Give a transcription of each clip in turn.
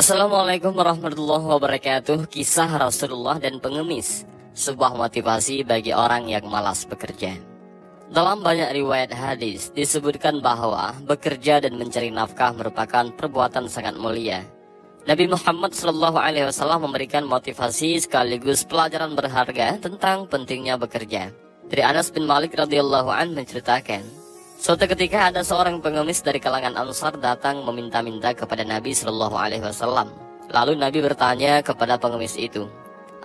Assalamualaikum warahmatullahi wabarakatuh. Kisah Rasulullah dan pengemis, sebuah motivasi bagi orang yang malas bekerja. Dalam banyak riwayat hadis disebutkan bahwa bekerja dan mencari nafkah merupakan perbuatan sangat mulia. Nabi Muhammad SAW memberikan motivasi sekaligus pelajaran berharga tentang pentingnya bekerja. Dari Anas bin Malik radhiyallahu anhu menceritakan, suatu ketika ada seorang pengemis dari kalangan Ansar datang meminta-minta kepada Nabi SAW. Lalu Nabi bertanya kepada pengemis itu,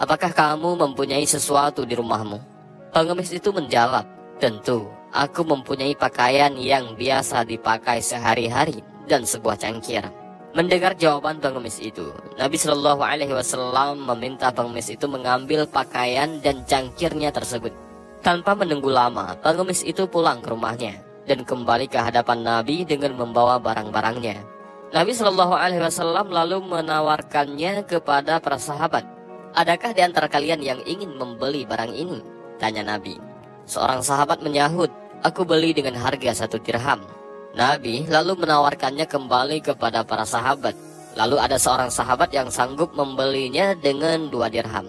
"Apakah kamu mempunyai sesuatu di rumahmu?" Pengemis itu menjawab, "Tentu, aku mempunyai pakaian yang biasa dipakai sehari-hari dan sebuah cangkir." Mendengar jawaban pengemis itu, Nabi SAW meminta pengemis itu mengambil pakaian dan cangkirnya tersebut. Tanpa menunggu lama, pengemis itu pulang ke rumahnya dan kembali ke hadapan Nabi dengan membawa barang-barangnya. Nabi SAW lalu menawarkannya kepada para sahabat. "Adakah di antara kalian yang ingin membeli barang ini?" tanya Nabi. Seorang sahabat menyahut, "Aku beli dengan harga 1 dirham." Nabi lalu menawarkannya kembali kepada para sahabat. Lalu ada seorang sahabat yang sanggup membelinya dengan 2 dirham.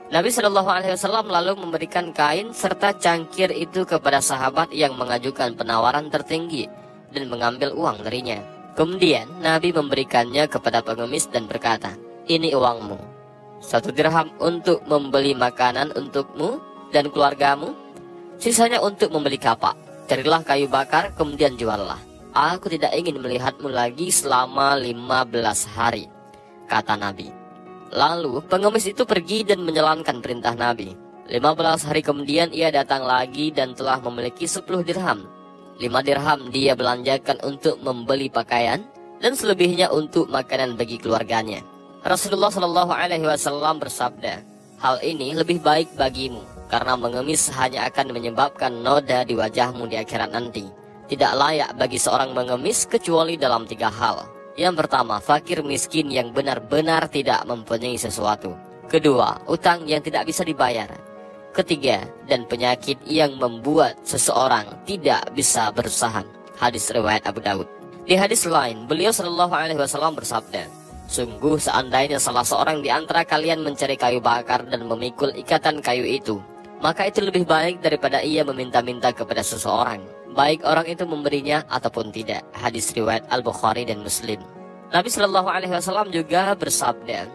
Nabi SAW lalu memberikan kain serta cangkir itu kepada sahabat yang mengajukan penawaran tertinggi dan mengambil uang darinya. Kemudian Nabi memberikannya kepada pengemis dan berkata, "Ini uangmu, 1 dirham untuk membeli makanan untukmu dan keluargamu. Sisanya untuk membeli kapak. Carilah kayu bakar, kemudian juallah. Aku tidak ingin melihatmu lagi selama 15 hari, kata Nabi. Lalu pengemis itu pergi dan menjalankan perintah Nabi. 15 hari kemudian ia datang lagi dan telah memiliki 10 dirham. 5 dirham dia belanjakan untuk membeli pakaian dan selebihnya untuk makanan bagi keluarganya. Rasulullah SAW bersabda, "Hal ini lebih baik bagimu, karena mengemis hanya akan menyebabkan noda di wajahmu di akhirat nanti. Tidak layak bagi seorang mengemis kecuali dalam 3 hal. Yang pertama, fakir miskin yang benar-benar tidak mempunyai sesuatu. Kedua, utang yang tidak bisa dibayar. Ketiga, dan penyakit yang membuat seseorang tidak bisa berusaha." Hadis riwayat Abu Daud. Di hadis lain, beliau SAW bersabda, "Sungguh seandainya salah seorang di antara kalian mencari kayu bakar dan memikul ikatan kayu itu, maka itu lebih baik daripada ia meminta-minta kepada seseorang, baik orang itu memberinya ataupun tidak." Hadis riwayat Al-Bukhari dan Muslim. Nabi SAW juga bersabda,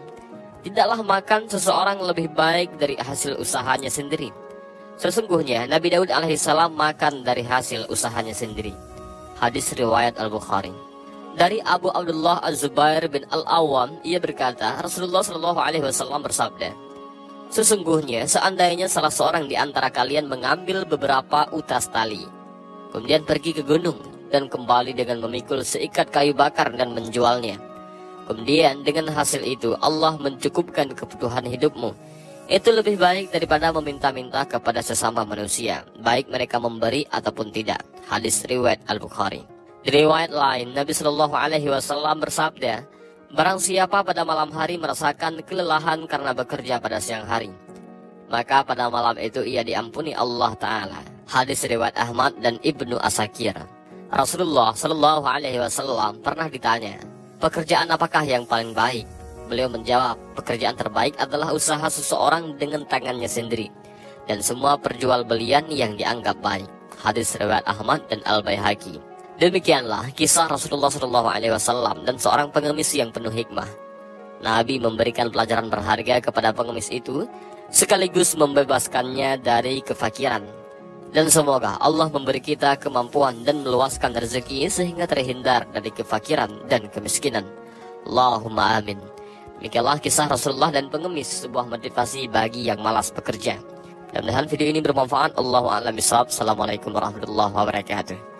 "Tidaklah makan seseorang lebih baik dari hasil usahanya sendiri. Sesungguhnya Nabi Daud alaihissalam makan dari hasil usahanya sendiri." Hadis riwayat Al-Bukhari. Dari Abu Abdullah Az-Zubair bin Al-Awwam, ia berkata, Rasulullah SAW bersabda, "Sesungguhnya seandainya salah seorang di antara kalian mengambil beberapa utas tali, kemudian pergi ke gunung dan kembali dengan memikul seikat kayu bakar dan menjualnya, kemudian dengan hasil itu Allah mencukupkan kebutuhan hidupmu, itu lebih baik daripada meminta-minta kepada sesama manusia, baik mereka memberi ataupun tidak." Hadis riwayat Al-Bukhari. Di riwayat lain, Nabi SAW bersabda, "Barang siapa pada malam hari merasakan kelelahan karena bekerja pada siang hari, maka pada malam itu ia diampuni Allah Ta'ala." Hadis riwayat Ahmad dan Ibnu Asakir. Rasulullah SAW pernah ditanya, "Pekerjaan apakah yang paling baik?" Beliau menjawab, "Pekerjaan terbaik adalah usaha seseorang dengan tangannya sendiri, dan semua perjualbelian yang dianggap baik." Hadis riwayat Ahmad dan Al-Baihaqi. Demikianlah kisah Rasulullah SAW dan seorang pengemis yang penuh hikmah. Nabi memberikan pelajaran berharga kepada pengemis itu, sekaligus membebaskannya dari kefakiran. Dan semoga Allah memberi kita kemampuan dan meluaskan rezeki sehingga terhindar dari kefakiran dan kemiskinan. Allahumma amin. Demikianlah kisah Rasulullah dan pengemis, sebuah motivasi bagi yang malas bekerja. Mudah-mudahan video ini bermanfaat. Allahu a'lam bishawab. Assalamualaikum warahmatullahi wabarakatuh.